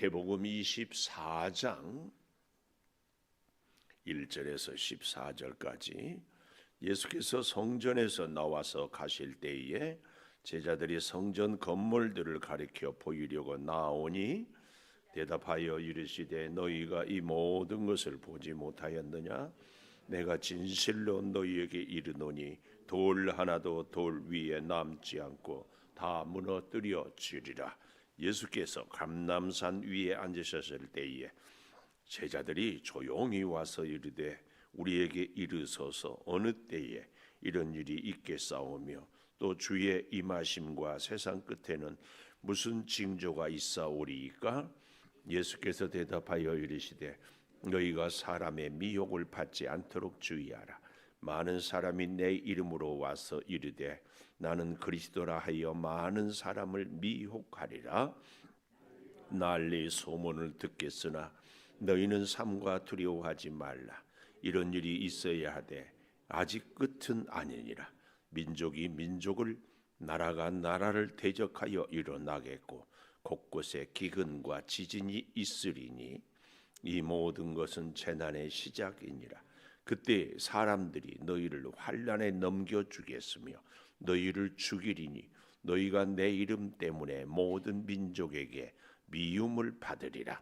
마태복음 24장 1절에서 14절까지 예수께서 성전에서 나와서 가실 때에 제자들이 성전 건물들을 가리켜 보이려고 나오니 대답하여 이르시되 너희가 이 모든 것을 보지 못하였느냐? 내가 진실로 너희에게 이르노니 돌 하나도 돌 위에 남지 않고 다 무너뜨려 지리라. 예수께서 감람산 위에 앉으셨을 때에 제자들이 조용히 와서 이르되 우리에게 이르소서 어느 때에 이런 일이 있겠사오며 또 주의 임하심과 세상 끝에는 무슨 징조가 있사오리이까? 예수께서 대답하여 이르시되 너희가 사람의 미혹을 받지 않도록 주의하라. 많은 사람이 내 이름으로 와서 이르되 나는 그리스도라 하여 많은 사람을 미혹하리라. 난리 소문을 듣겠으나 너희는 삼가 두려워하지 말라. 이런 일이 있어야 하되 아직 끝은 아니니라. 민족이 민족을 나라가 나라를 대적하여 일어나겠고 곳곳에 기근과 지진이 있으리니 이 모든 것은 재난의 시작이니라. 그때 사람들이 너희를 환난에 넘겨주겠으며 너희를 죽이리니 너희가 내 이름 때문에 모든 민족에게 미움을 받으리라.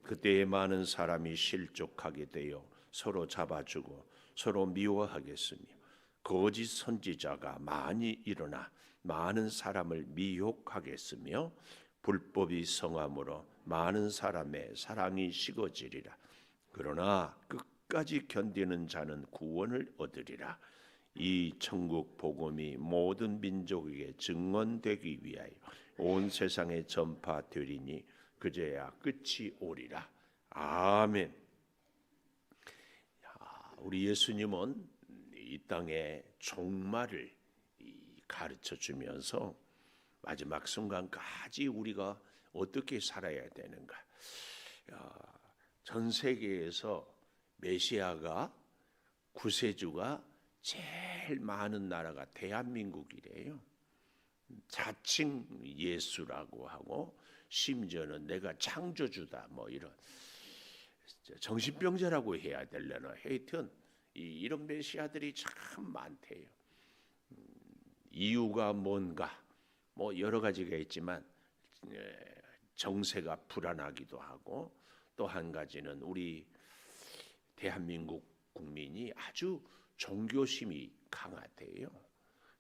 그때에 많은 사람이 실족하게 되어 서로 잡아주고 서로 미워하겠으며 거짓 선지자가 많이 일어나 많은 사람을 미혹하겠으며 불법이 성함으로 많은 사람의 사랑이 식어지리라. 그러나 끝까지 견디는 자는 구원을 얻으리라. 이 천국 복음이 모든 민족에게 증언되기 위하여 온 세상에 전파되리니 그제야 끝이 오리라. 아멘. 우리 예수님은 이 땅에 종말을 가르쳐 주면서 마지막 순간까지 우리가 어떻게 살아야 되는가. 전 세계에서 메시아가 구세주가 제일 많은 나라가 대한민국이래요. 자칭 예수라고 하고 심지어는 내가 창조주다 뭐 이런 정신병자라고 해야 되려나. 하여튼 이런 메시아들이 참 많대요. 이유가 뭔가 뭐 여러 가지가 있지만 정세가 불안하기도 하고 또 한 가지는 우리 대한민국 국민이 아주 종교심이 강하대요.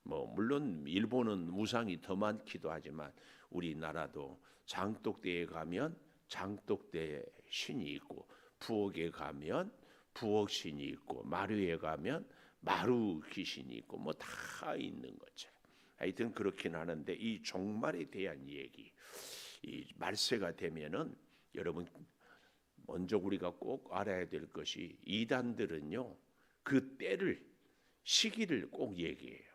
뭐 물론 일본은 우상이 더 많기도 하지만 우리나라도 장독대에 가면 장독대 신이 있고 부엌에 가면 부엌 신이 있고 마루에 가면 마루 귀신이 있고 뭐 다 있는 거죠. 하여튼 그렇긴 하는데 이 종말에 대한 얘기, 이 말세가 되면은 여러분 먼저 우리가 꼭 알아야 될 것이 이단들은요 그 때를 시기를 꼭 얘기해요.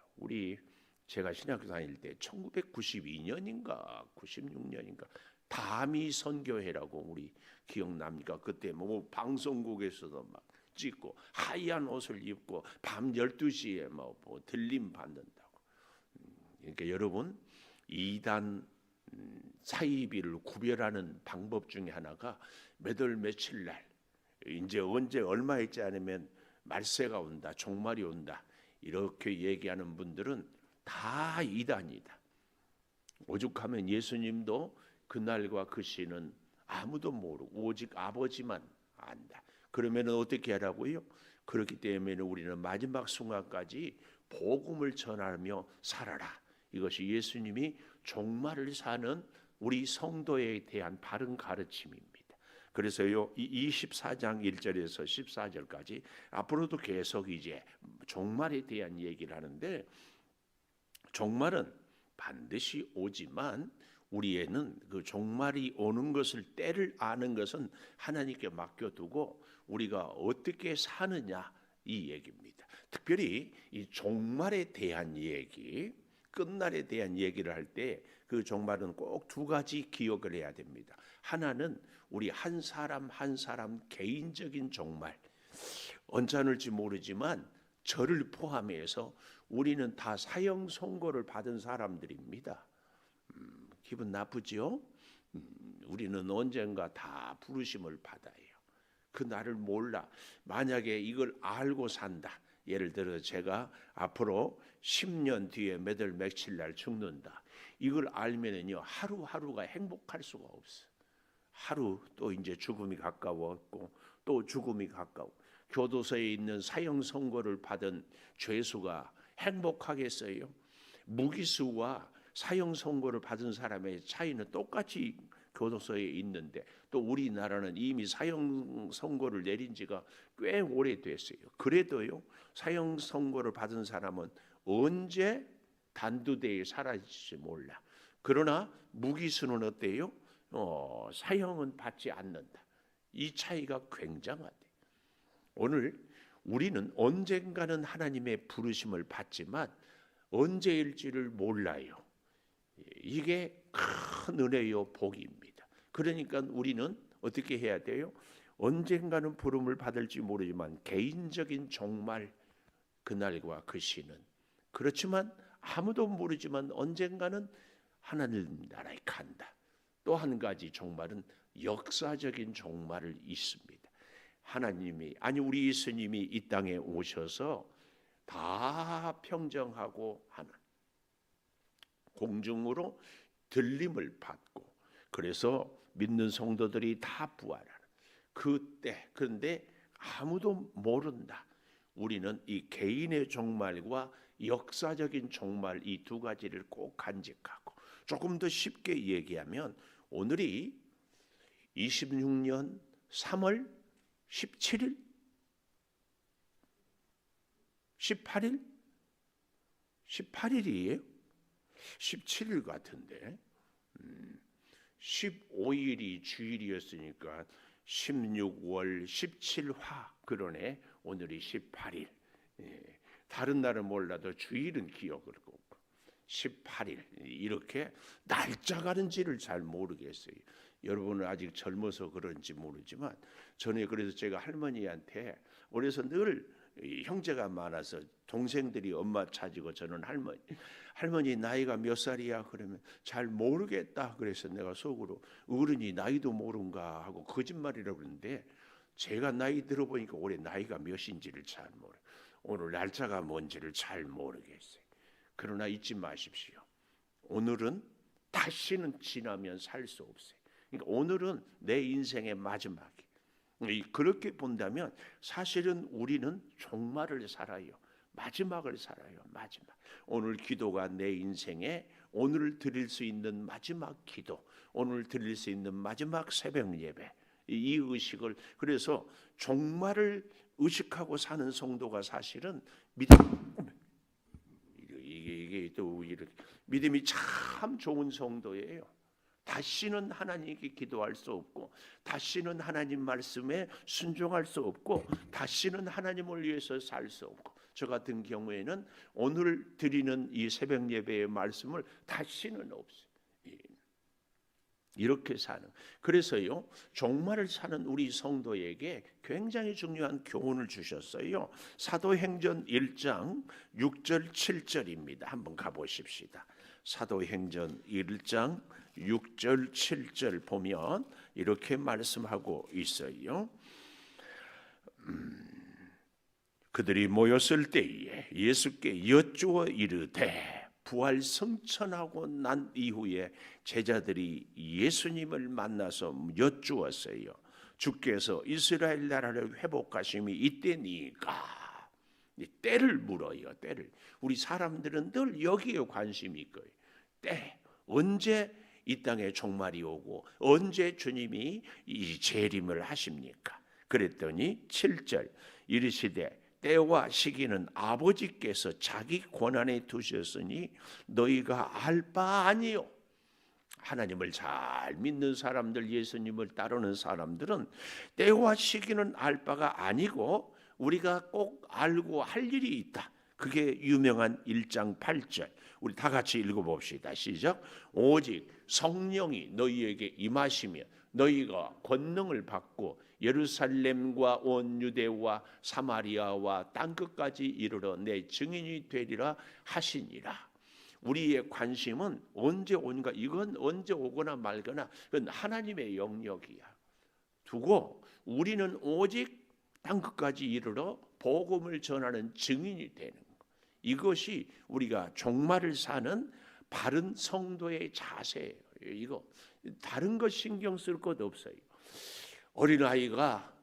제가 신학교 다닐 때 1992년인가 96년인가 다미 선교회라고 우리 기억납니까? 그때 뭐 방송국에서도 막 찍고 하얀 옷을 입고 밤 12시에 뭐 들림 받는다고. 그러니까 여러분 이단 사이비를 구별하는 방법 중에 하나가 몇 월 며칠 날 이제 언제 얼마 있지 않으면 말세가 온다, 종말이 온다 이렇게 얘기하는 분들은 다 이단이다. 오죽하면 예수님도 그날과 그 시는 아무도 모르고 오직 아버지만 안다. 그러면 어떻게 하라고요? 그렇기 때문에 우리는 마지막 순간까지 복음을 전하며 살아라. 이것이 예수님이 종말을 사는 우리 성도에 대한 바른 가르침입니다. 그래서요, 이 24장 1절에서 14절까지 앞으로도 계속 이제 종말에 대한 얘기를 하는데 종말은 반드시 오지만 우리에는 그 종말이 오는 것을 때를 아는 것은 하나님께 맡겨두고 우리가 어떻게 사느냐 이 얘기입니다. 특별히 이 종말에 대한 얘기, 끝날에 대한 얘기를 할 때 그 종말은 꼭 두 가지 기억을 해야 됩니다. 하나는 우리 한 사람 한 사람 개인적인 종말, 언짢을지 모르지만 저를 포함해서 우리는 다 사형 선고를 받은 사람들입니다. 기분 나쁘죠? 우리는 언젠가 다 부르심을 받아요. 그 날을 몰라. 만약에 이걸 알고 산다. 예를 들어 제가 앞으로 10년 뒤에 몇 월 며칠 날 죽는다. 이걸 알면은요 하루하루가 행복할 수가 없어. 하루 또 이제 죽음이 가까웠고 또 죽음이 가까워. 교도소에 있는 사형 선고를 받은 죄수가 행복하겠어요? 무기수와 사형 선고를 받은 사람의 차이는 똑같이 교도소에 있는데 또 우리나라는 이미 사형 선고를 내린 지가 꽤 오래됐어요. 그래도요 사형 선고를 받은 사람은 언제 단두대에 사라질지 몰라. 그러나 무기수는 어때요? 사형은 받지 않는다. 이 차이가 굉장하대. 오늘 우리는 언젠가는 하나님의 부르심을 받지만 언제일지를 몰라요. 이게 큰 은혜요 복입니다. 그러니까 우리는 어떻게 해야 돼요? 언젠가는 부름을 받을지 모르지만 개인적인 종말 그날과 그 시는 그렇지만 아무도 모르지만 언젠가는 하나님 나라에 간다. 또 한 가지 종말은 역사적인 종말을 있습니다. 하나님이 아니 우리 예수님이 이 땅에 오셔서 다 평정하고 하는 공중으로 들림을 받고 그래서 믿는 성도들이 다 부활하는 그때. 그런데 아무도 모른다. 우리는 이 개인의 종말과 역사적인 종말 이 두 가지를 꼭 간직하고 조금 더 쉽게 얘기하면 오늘이 26년 3월 17일 18일 18일이에요. 17일 같은데 15일이 주일이었으니까 16월 17화 그러네. 오늘이 18일. 다른 날은 몰라도 주일은 기억을 하고 18일 이렇게 날짜가는지를 잘 모르겠어요. 여러분은 아직 젊어서 그런지 모르지만 전에 그래서 제가 할머니한테 어려서 늘 형제가 많아서 동생들이 엄마 찾고 저는 할머니 나이가 몇 살이야? 그러면 잘 모르겠다. 그래서 내가 속으로 어른이 나이도 모른가 하고 거짓말이라고 그러는데 제가 나이 들어보니까 올해 나이가 몇인지를 잘 모르. 오늘 날짜가 뭔지를 잘 모르겠어요. 그러나 잊지 마십시오. 오늘은 다시는 지나면 살 수 없어요. 그러니까 오늘은 내 인생의 마지막이. 그렇게 본다면 사실은 우리는 종말을 살아요. 마지막을 살아요. 마지막. 오늘 기도가 내 인생에 오늘 드릴 수 있는 마지막 기도, 오늘 드릴 수 있는 마지막 새벽 예배. 이 의식을 그래서 종말을 의식하고 사는 성도가 사실은 이게 또 이렇게 믿음이 참 좋은 성도예요. 다시는 하나님께 기도할 수 없고 다시는 하나님 말씀에 순종할 수 없고 다시는 하나님을 위해서 살 수 없고 저 같은 경우에는 오늘 드리는 이 새벽 예배의 말씀을 다시는 없어요. 이렇게 사는. 그래서요 종말을 사는 우리 성도에게 굉장히 중요한 교훈을 주셨어요. 사도행전 1장 6절 7절입니다. 한번 가보십시다. 사도행전 1장 6절 7절 보면 이렇게 말씀하고 있어요. 그들이 모였을 때에 예수께 여쭈어 이르되 부활 성천하고 난 이후에 제자들이 예수님을 만나서 여쭈었어요. 주께서 이스라엘 나라를 회복하심이 이때니까. 때를 물어요. 때를. 우리 사람들은 늘 여기에 관심이 있고요. 때 언제 이 땅에 종말이 오고 언제 주님이 이 재림을 하십니까? 그랬더니 7절 이르시되 때와 시기는 아버지께서 자기 권한에 두셨으니 너희가 알 바 아니요. 하나님을 잘 믿는 사람들, 예수님을 따르는 사람들은 때와 시기는 알 바가 아니고 우리가 꼭 알고 할 일이 있다. 그게 유명한 1장 8절. 우리 다 같이 읽어봅시다. 시작. 오직 성령이 너희에게 임하시며 너희가 권능을 받고 예루살렘과 온 유대와 사마리아와 땅끝까지 이르러 내 증인이 되리라 하시니라. 우리의 관심은 언제 온가, 이건 언제 오거나 말거나 그건 하나님의 영역이야. 두고 우리는 오직 땅끝까지 이르러 복음을 전하는 증인이 되는 것. 이것이 우리가 종말을 사는 바른 성도의 자세예요. 이거 다른 것 신경 쓸 것 없어요. 어린아이가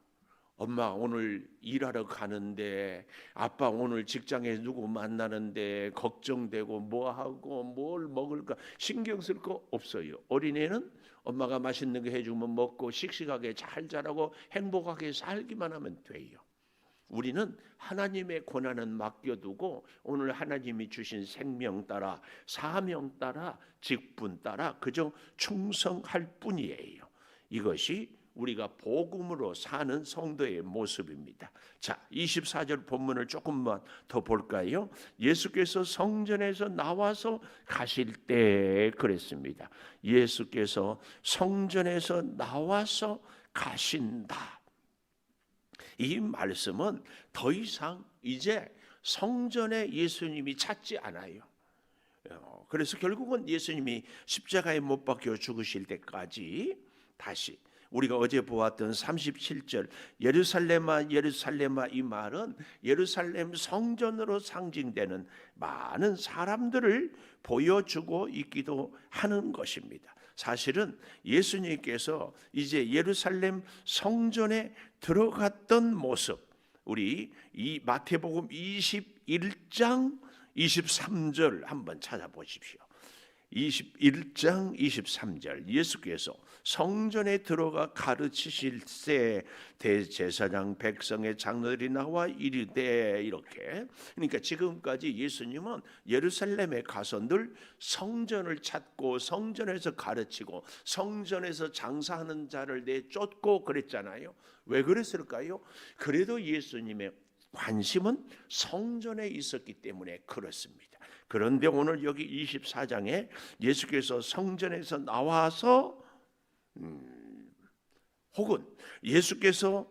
엄마 오늘 일하러 가는데, 아빠 오늘 직장에 누구 만나는데 걱정되고 뭐하고 뭘 먹을까 신경 쓸 거 없어요. 어린애는 엄마가 맛있는 거 해주면 먹고 씩씩하게 잘 자라고 행복하게 살기만 하면 돼요. 우리는 하나님의 권한은 맡겨두고 오늘 하나님이 주신 생명 따라, 사명 따라, 직분 따라 그저 충성할 뿐이에요. 이것이 우리가 복음으로 사는 성도의 모습입니다. 자, 24절 본문을 조금만 더 볼까요? 예수께서 성전에서 나와서 가실 때 그랬습니다. 예수께서 성전에서 나와서 가신다. 이 말씀은 더 이상 이제 성전에 예수님이 찾지 않아요. 그래서 결국은 예수님이 십자가에 못 박혀 죽으실 때까지 다시 우리가 어제 보았던 37절 예루살렘아 예루살렘아, 이 말은 예루살렘 성전으로 상징되는 많은 사람들을 보여주고 있기도 하는 것입니다. 사실은 예수님께서 이제 예루살렘 성전에 들어갔던 모습, 우리 이 마태복음 21장 23절 한번 찾아보십시오. 21장 23절 예수께서 성전에 들어가 가르치실 때 대제사장 백성의 장로들이 나와 이르되, 이렇게. 그러니까 지금까지 예수님은 예루살렘에 가서 늘 성전을 찾고 성전에서 가르치고 성전에서 장사하는 자를 내쫓고 그랬잖아요. 왜 그랬을까요? 그래도 예수님의 관심은 성전에 있었기 때문에 그렇습니다. 그런데 오늘 여기 24장에 예수께서 성전에서 나와서 혹은 예수께서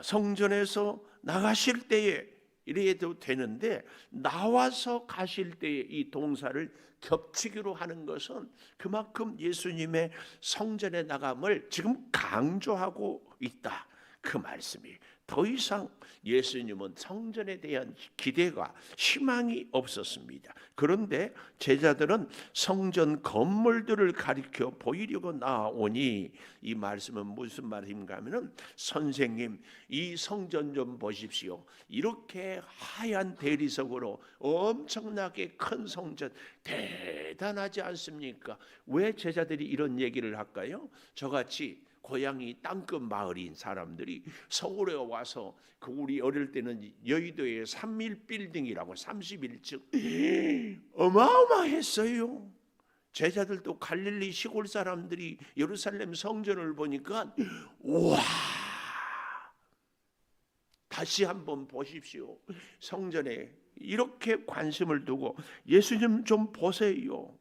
성전에서 나가실 때에 이래도 되는데 나와서 가실 때에 이 동사를 겹치기로 하는 것은 그만큼 예수님의 성전에 나감을 지금 강조하고 있다, 그 말씀이에요. 더 이상 예수님은 성전에 대한 기대가 희망이 없었습니다. 그런데 제자들은 성전 건물들을 가리켜 보이려고 나오니, 이 말씀은 무슨 말인가 하면은, 선생님 이 성전 좀 보십시오. 이렇게 하얀 대리석으로 엄청나게 큰 성전 대단하지 않습니까? 왜 제자들이 이런 얘기를 할까요? 저같이 고향이 땅끝 마을인 사람들이 서울에 와서, 그 우리 어릴 때는 여의도의 3.1빌딩이라고 31층 어마어마했어요. 제자들도 갈릴리 시골 사람들이 예루살렘 성전을 보니까 우와, 다시 한번 보십시오. 성전에 이렇게 관심을 두고 예수님 좀 보세요.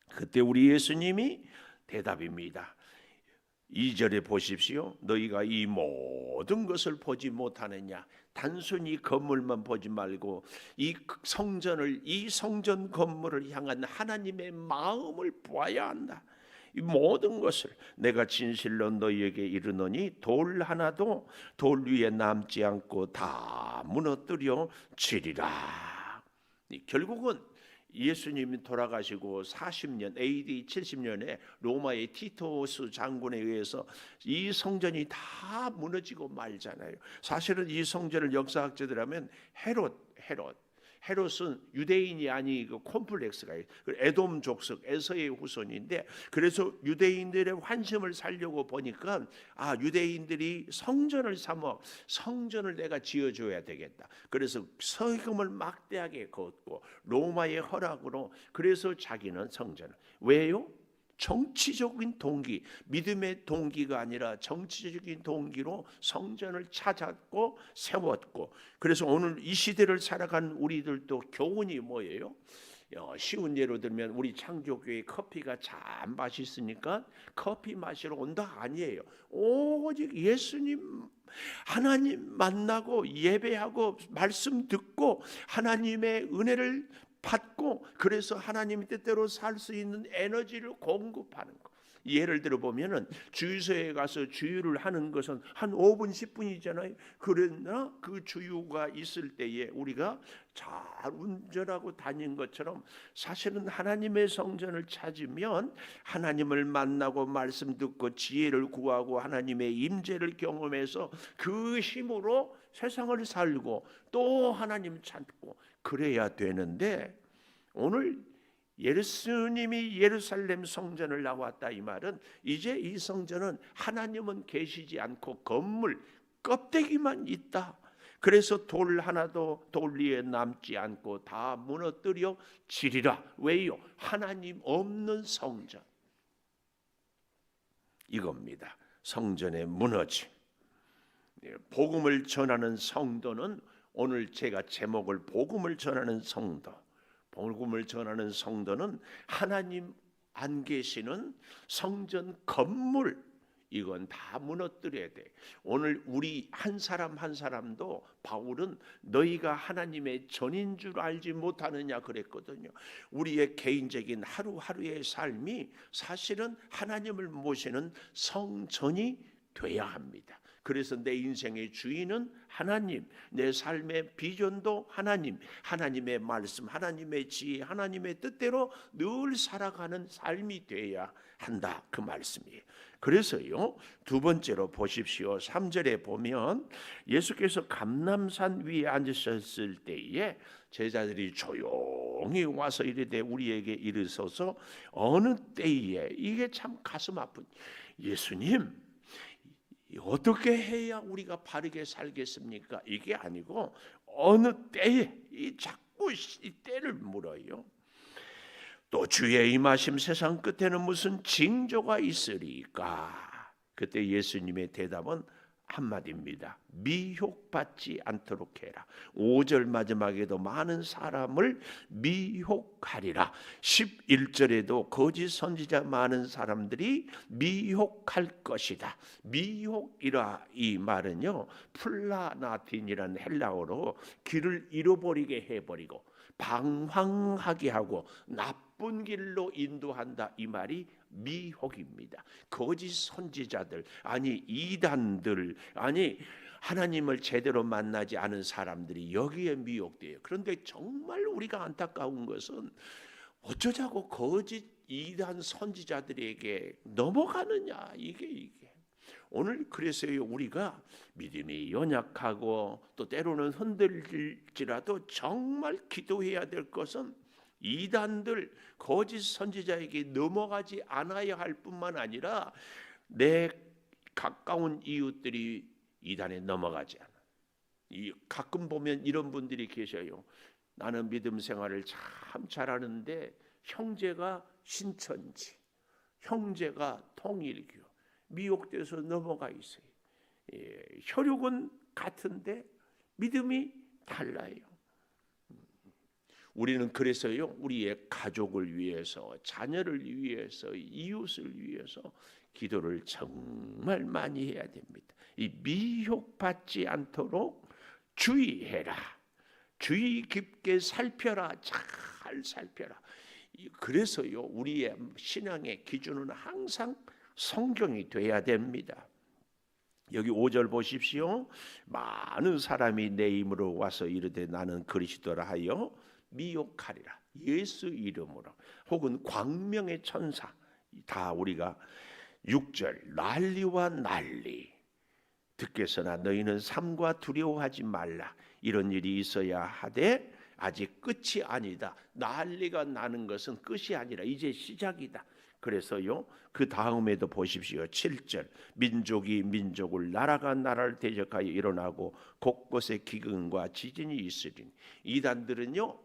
그때 우리 예수님이 대답입니다. 2절에 보십시오. 너희가 이 모든 것을 보지 못하느냐? 단순히 건물만 보지 말고 이 성전을, 이 성전 건물을 향한 하나님의 마음을 보아야 한다. 이 모든 것을 내가 진실로 너희에게 이르노니 돌 하나도 돌 위에 남지 않고 다 무너뜨려 지리라. 결국은 예수님이 돌아가시고 40년 AD 70년에 로마의 티토스 장군에 의해서 이 성전이 다 무너지고 말잖아요. 사실은 이 성전을 역사학자들 하면 헤롯은 유대인이 아니고 콤플렉스가 있어요. 에돔 족속 에서의 후손인데, 그래서 유대인들의 환심을 살려고 보니까 유대인들이 성전을 삼어 성전을 내가 지어줘야 되겠다. 그래서 세금을 막대하게 걷고 로마의 허락으로, 그래서 자기는 성전을, 왜요? 정치적인 동기, 믿음의 동기가 아니라 정치적인 동기로 성전을 찾았고 세웠고, 그래서 오늘 이 시대를 살아간 우리들도 교훈이 뭐예요? 쉬운 예로 들면 우리 창조교회 커피가 참 맛있으니까 커피 마시러 온다 아니에요. 오직 예수님, 하나님 만나고 예배하고 말씀 듣고 하나님의 은혜를 받고 그래서 하나님의 뜻대로 살 수 있는 에너지를 공급하는 거. 예를 들어 보면은 주유소에 가서 주유를 하는 것은 한 5분 10분이잖아요. 그러나 그 주유가 있을 때에 우리가 잘 운전하고 다닌 것처럼 사실은 하나님의 성전을 찾으면 하나님을 만나고 말씀 듣고 지혜를 구하고 하나님의 임재를 경험해서 그 힘으로 세상을 살고 또 하나님 찾고 그래야 되는데, 오늘 예수님이 예루살렘 성전을 나왔다 이 말은 이제 이 성전은 하나님은 계시지 않고 건물 껍데기만 있다. 그래서 돌 하나도 돌 위에 남지 않고 다 무너뜨려 지리라. 왜요? 하나님 없는 성전. 이겁니다. 성전의 무너짐. 복음을 전하는 성도는, 오늘 제가 제목을 복음을 전하는 성도, 복음을 전하는 성도는 하나님 안 계시는 성전 건물, 이건 다 무너뜨려야 돼. 오늘 우리 한 사람 한 사람도 바울은 너희가 하나님의 전인 줄 알지 못하느냐 그랬거든요. 우리의 개인적인 하루하루의 삶이 사실은 하나님을 모시는 성전이 돼야 합니다. 그래서 내 인생의 주인은 하나님, 내 삶의 비전도 하나님, 하나님의 말씀, 하나님의 지혜, 하나님의 뜻대로 늘 살아가는 삶이 돼야 한다, 그 말씀이에요. 그래서요, 두 번째로 보십시오. 3절에 보면 예수께서 감람산 위에 앉으셨을 때에 제자들이 조용히 와서 이르되 우리에게 이르소서 어느 때에, 이게 참 가슴 아픈, 예수님 어떻게 해야 우리가 바르게 살겠습니까? 이게 아니고 어느 때에, 이 자꾸 이 때를 물어요. 또 주의 임하심 세상 끝에는 무슨 징조가 있으리까? 그때 예수님의 대답은 한마디입니다. 미혹받지 않도록 해라. 5절 마지막에도 많은 사람을 미혹하리라. 11절에도 거짓 선지자 많은 사람들이 미혹할 것이다. 미혹이라 이 말은요, 플라나틴이라는 헬라어로 길을 잃어버리게 해버리고 방황하게 하고 나쁜 길로 인도한다, 이 말이 미혹입니다. 거짓 선지자들, 아니 이단들, 아니 하나님을 제대로 만나지 않은 사람들이 여기에 미혹돼요. 그런데 정말 우리가 안타까운 것은 어쩌자고 거짓 이단 선지자들에게 넘어가느냐, 이게 오늘 그래서요, 우리가 믿음이 연약하고 또 때로는 흔들릴지라도 정말 기도해야 될 것은 이단들, 거짓 선지자에게 넘어가지 않아야 할 뿐만 아니라 내 가까운 이웃들이 이단에 넘어가지 않아. 가끔 보면 이런 분들이 계셔요. 나는 믿음 생활을 참 잘하는데 형제가 신천지, 형제가 통일교, 미혹돼서 넘어가 있어요. 혈육은 같은데 믿음이 달라요. 우리는 그래서요, 우리의 가족을 위해서, 자녀를 위해서, 이웃을 위해서 기도를 정말 많이 해야 됩니다. 이 미혹받지 않도록 주의해라. 주의 깊게 살펴라. 잘 살펴라. 그래서요, 우리의 신앙의 기준은 항상 성경이 돼야 됩니다. 여기 5절 보십시오. 많은 사람이 내 이름으로 와서 이르되 나는 그리스도라 하여 미혹하리라. 예수 이름으로, 혹은 광명의 천사, 다 우리가 6절 난리와 난리 듣겠으나 너희는 삼과 두려워하지 말라. 이런 일이 있어야 하되 아직 끝이 아니다. 난리가 나는 것은 끝이 아니라 이제 시작이다. 그래서요, 그 다음에도 보십시오. 7절 민족이 민족을, 나라가 나라를 대적하여 일어나고 곳곳에 기근과 지진이 있으리니. 이단들은요,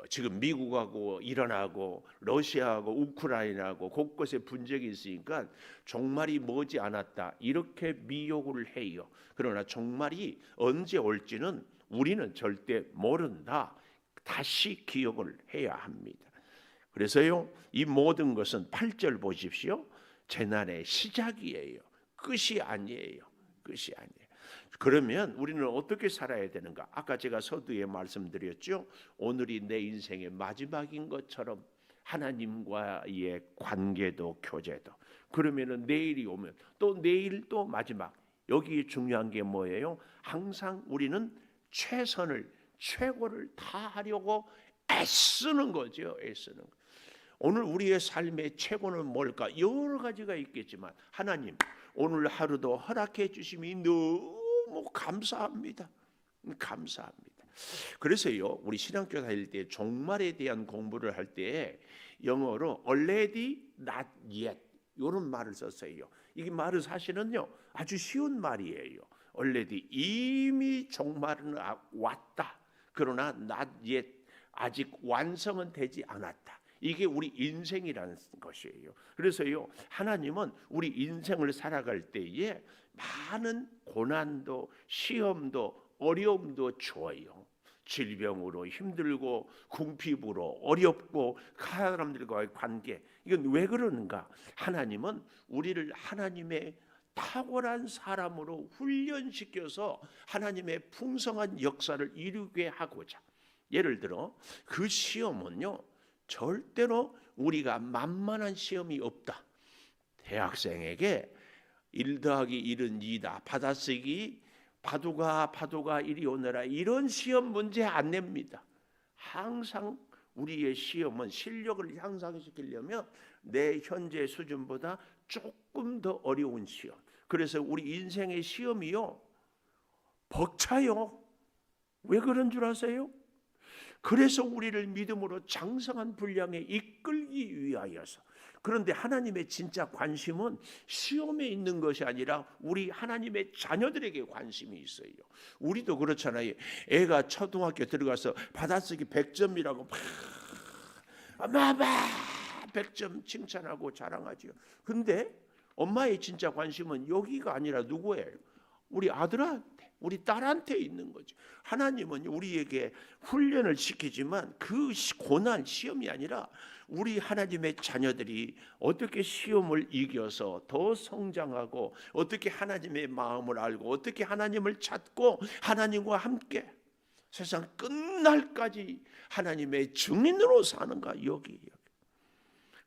지금 미국하고 일어나고 러시아하고 우크라이나하고 곳곳에 분쟁이 있으니까 종말이 머지 않았다, 이렇게 미혹을 해요. 그러나 종말이 언제 올지는 우리는 절대 모른다. 다시 기억을 해야 합니다. 그래서요, 이 모든 것은 8절 보십시오. 재난의 시작이에요. 끝이 아니에요. 끝이 아니에요. 그러면 우리는 어떻게 살아야 되는가? 아까 제가 서두에 말씀드렸죠. 오늘이 내 인생의 마지막인 것처럼 하나님과의 관계도 교제도. 그러면은 내일이 오면 또 내일 또 마지막. 여기 중요한 게 뭐예요? 항상 우리는 최고를 다하려고 애쓰는 거죠. 애쓰는 거. 오늘 우리의 삶의 최고는 뭘까? 여러 가지가 있겠지만 하나님 오늘 하루도 허락해 주심이 너무 감사합니다. 감사합니다. 그래서요, 우리 신학교 다닐 때 종말에 대한 공부를 할 때 영어로 already not yet 이런 말을 썼어요. 이 말은 사실은요 아주 쉬운 말이에요. already 이미 종말은 왔다. 그러나 not yet 아직 완성은 되지 않았다. 이게 우리 인생이라는 것이에요. 그래서요 하나님은 우리 인생을 살아갈 때에 많은 고난도 시험도 어려움도 줘요. 질병으로 힘들고 궁핍으로 어렵고 사람들과의 관계, 이건 왜 그러는가? 하나님은 우리를 하나님의 탁월한 사람으로 훈련시켜서 하나님의 풍성한 역사를 이루게 하고자. 예를 들어 그 시험은요 절대로 우리가 만만한 시험이 없다. 대학생에게 1 더하기 1은 2다. 받아쓰기 파도가 이리 오너라. 이런 시험 문제 안 냅니다. 항상 우리의 시험은 실력을 향상시키려면 내 현재 수준보다 조금 더 어려운 시험. 그래서 우리 인생의 시험이요 벅차요. 왜 그런 줄 아세요? 그래서 우리를 믿음으로 장성한 분량에 이끌기 위하여서. 그런데 하나님의 진짜 관심은 시험에 있는 것이 아니라 우리 하나님의 자녀들에게 관심이 있어요. 우리도 그렇잖아요. 애가 초등학교 들어가서 받아쓰기 100점이라고 엄마 100점 칭찬하고 자랑하죠. 근데 엄마의 진짜 관심은 여기가 아니라 누구예요? 우리 아들한테, 우리 딸한테 있는 거죠. 하나님은 우리에게 훈련을 시키지만 그 고난 시험이 아니라 우리 하나님의 자녀들이 어떻게 시험을 이겨서 더 성장하고 어떻게 하나님의 마음을 알고 어떻게 하나님을 찾고 하나님과 함께 세상 끝날까지 하나님의 증인으로 사는가. 여기.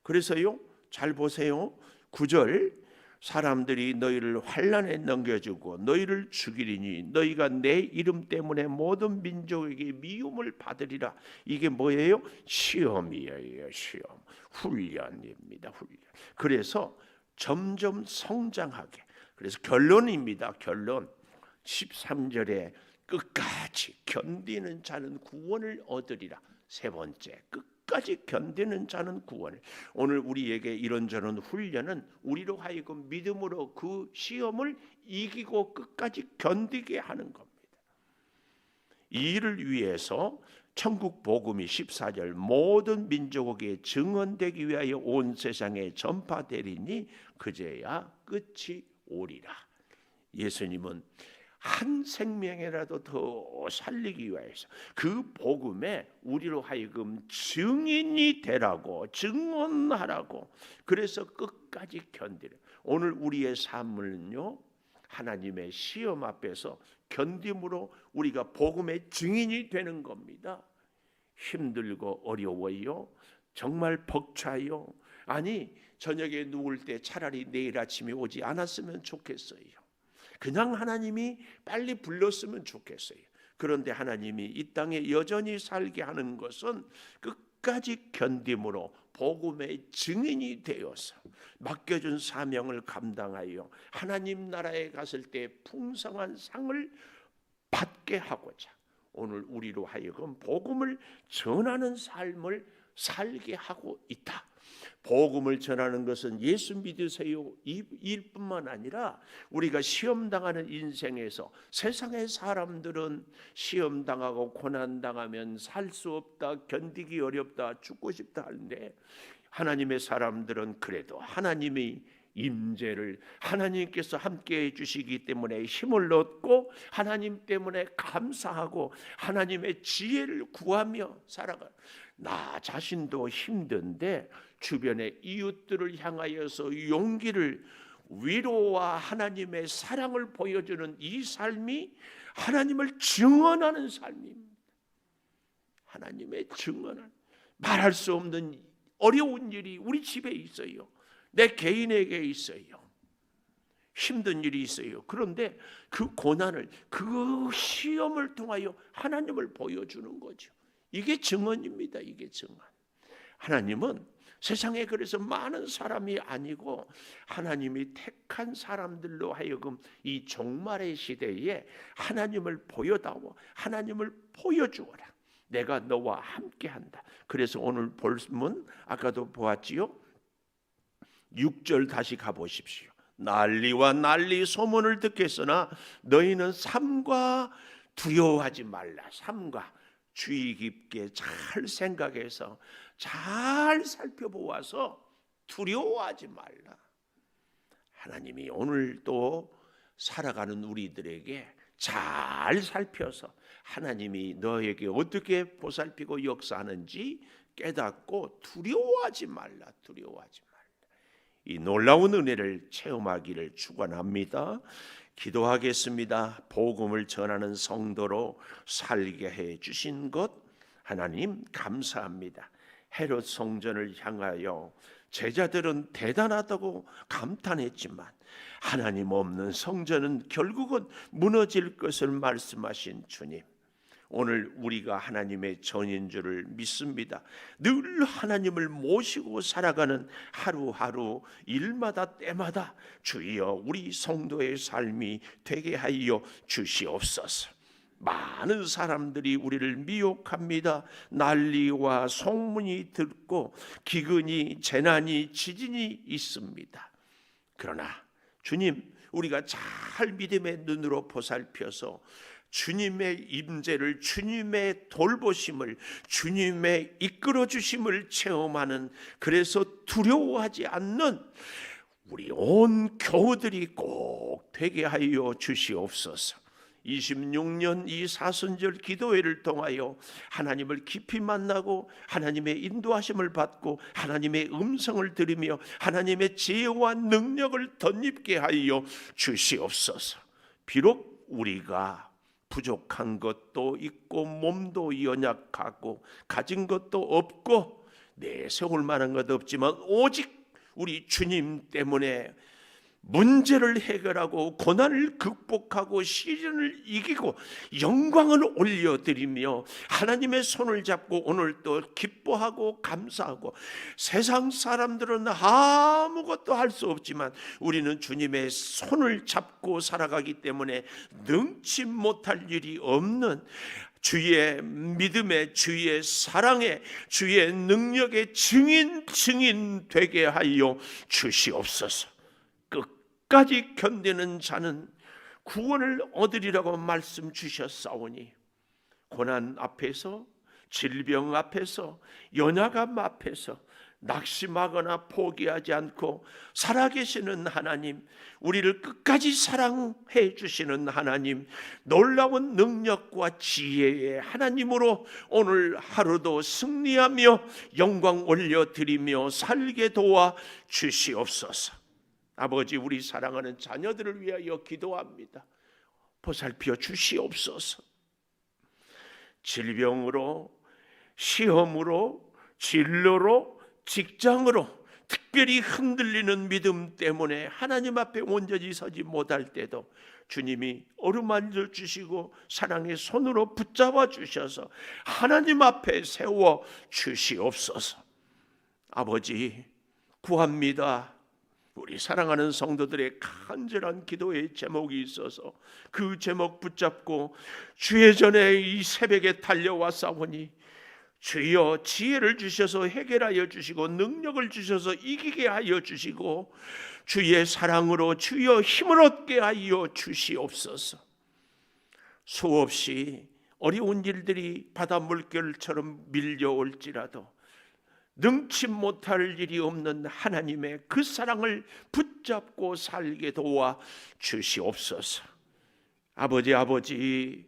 그래서요 잘 보세요. 9절 사람들이 너희를 환난에 넘겨주고 너희를 죽이리니 너희가 내 이름 때문에 모든 민족에게 미움을 받으리라. 이게 뭐예요? 시험이에요. 시험. 훈련입니다. 훈련. 그래서 점점 성장하게. 그래서 결론입니다. 결론. 13절에 끝까지 견디는 자는 구원을 얻으리라. 세 번째, 끝까지 견디는 자는 구원을. 오늘 우리에게 이런저런 훈련은 우리로 하여금 믿음으로 그 시험을 이기고 끝까지 견디게 하는 겁니다. 이 일을 위해서 천국 복음이 14절 모든 민족에게 증언되기 위하여 온 세상에 전파되리니 그제야 끝이 오리라. 예수님은 한 생명이라도 더 살리기 위해서 그 복음에 우리로 하여금 증인이 되라고, 증언하라고. 그래서 끝까지 견디려. 오늘 우리의 삶은요 하나님의 시험 앞에서 견딤으로 우리가 복음의 증인이 되는 겁니다. 힘들고 어려워요. 정말 벅차요. 아니 저녁에 누울 때 차라리 내일 아침이 오지 않았으면 좋겠어요. 그냥 하나님이 빨리 불렀으면 좋겠어요. 그런데 하나님이 이 땅에 여전히 살게 하는 것은 끝까지 견딤으로 복음의 증인이 되어서 맡겨준 사명을 감당하여 하나님 나라에 갔을 때 풍성한 상을 받게 하고자 오늘 우리로 하여금 복음을 전하는 삶을 살게 하고 있다. 복음을 전하는 것은 예수 믿으세요 일뿐만 아니라 우리가 시험당하는 인생에서 세상의 사람들은 시험당하고 고난당하면 살 수 없다, 견디기 어렵다, 죽고 싶다 하는데 하나님의 사람들은 그래도 하나님의 임재를 하나님께서 함께 해주시기 때문에 힘을 얻고 하나님 때문에 감사하고 하나님의 지혜를 구하며 살아가. 나 자신도 힘든데 주변의 이웃들을 향하여서 용기를 위로와 하나님의 사랑을 보여주는 이 삶이 하나님을 증언하는 삶입니다. 하나님의 증언을 말할 수 없는 어려운 일이 우리 집에 있어요. 내 개인에게 있어요. 힘든 일이 있어요. 그런데 그 고난을, 그 시험을 통하여 하나님을 보여주는 거죠. 이게 증언입니다. 이게 증언. 하나님은 세상에 그래서 많은 사람이 아니고 하나님이 택한 사람들로 하여금 이 종말의 시대에 하나님을 보여다오, 하나님을 보여주어라. 내가 너와 함께한다. 그래서 오늘 본문 아까도 보았지요. 6절 다시 가보십시오. 난리와 난리 소문을 듣겠으나 너희는 삼가 두려워하지 말라. 삼가 주의 깊게 잘 생각해서 잘 살펴보아서 두려워하지 말라. 하나님이 오늘 또 살아가는 우리들에게 잘 살펴서 하나님이 너에게 어떻게 보살피고 역사하는지 깨닫고 두려워하지 말라. 두려워하지 말라. 이 놀라운 은혜를 체험하기를 축원합니다. 기도하겠습니다. 복음을 전하는 성도로 살게 해 주신 것 하나님 감사합니다. 헤롯 성전을 향하여 제자들은 대단하다고 감탄했지만 하나님 없는 성전은 결국은 무너질 것을 말씀하신 주님, 오늘 우리가 하나님의 전인 줄을 믿습니다. 늘 하나님을 모시고 살아가는 하루하루 일마다 때마다 주여 우리 성도의 삶이 되게 하여 주시옵소서. 많은 사람들이 우리를 미혹합니다. 난리와 소문이 듣고 기근이, 재난이, 지진이 있습니다. 그러나 주님, 우리가 잘 믿음의 눈으로 보살펴서 주님의 임재를, 주님의 돌보심을, 주님의 이끌어 주심을 체험하는, 그래서 두려워하지 않는 우리 온 교우들이 꼭 되게 하여 주시옵소서. 26년 이 사순절 기도회를 통하여 하나님을 깊이 만나고 하나님의 인도하심을 받고 하나님의 음성을 들으며 하나님의 지혜와 능력을 덧입게 하여 주시옵소서. 비록 우리가 부족한 것도 있고 몸도 연약하고 가진 것도 없고 내세울 만한 것도 없지만 오직 우리 주님 때문에 문제를 해결하고 고난을 극복하고 시련을 이기고 영광을 올려드리며 하나님의 손을 잡고 오늘 또 기뻐하고 감사하고, 세상 사람들은 아무것도 할 수 없지만 우리는 주님의 손을 잡고 살아가기 때문에 능치 못할 일이 없는 주의 믿음의, 주의 사랑의, 주의 능력의 증인 되게 하여 주시옵소서. 끝까지 견디는 자는 구원을 얻으리라고 말씀 주셨사오니 고난 앞에서, 질병 앞에서, 연약함 앞에서 낙심하거나 포기하지 않고 살아계시는 하나님, 우리를 끝까지 사랑해 주시는 하나님, 놀라운 능력과 지혜의 하나님으로 오늘 하루도 승리하며 영광 올려드리며 살게 도와 주시옵소서. 아버지, 우리 사랑하는 자녀들을 위하여 기도합니다. 보살펴 주시옵소서. 질병으로, 시험으로, 진로로, 직장으로 특별히 흔들리는 믿음 때문에 하나님 앞에 온전히 서지 못할 때도 주님이 어루만져 주시고 사랑의 손으로 붙잡아 주셔서 하나님 앞에 세워 주시옵소서. 아버지, 구합니다. 우리 사랑하는 성도들의 간절한 기도의 제목이 있어서 그 제목 붙잡고 주의 전에 이 새벽에 달려와 싸우니 주여 지혜를 주셔서 해결하여 주시고 능력을 주셔서 이기게 하여 주시고 주의 사랑으로 주여 힘을 얻게 하여 주시옵소서. 수없이 어려운 일들이 바다 물결처럼 밀려올지라도 능치 못할 일이 없는 하나님의 그 사랑을 붙잡고 살게 도와 주시옵소서. 아버지,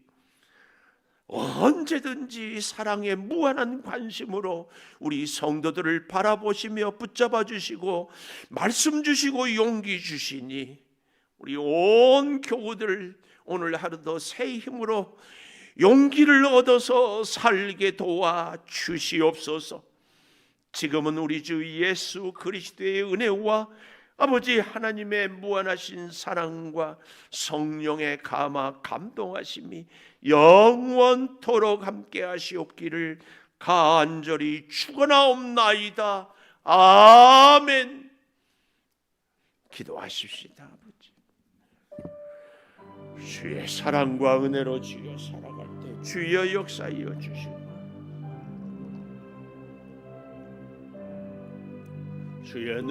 언제든지 사랑의 무한한 관심으로 우리 성도들을 바라보시며 붙잡아 주시고 말씀 주시고 용기 주시니 우리 온 교우들 오늘 하루도 새 힘으로 용기를 얻어서 살게 도와 주시옵소서. 지금은 우리 주 예수 그리스도의 은혜와 아버지 하나님의 무한하신 사랑과 성령의 감화 감동하심이 영원토록 함께 하시옵기를 간절히 축원하옵나이다. 아멘. 기도하십시다. 아버지, 주의 사랑과 은혜로 주여 살아갈 때 주여 역사하여 주시고 주의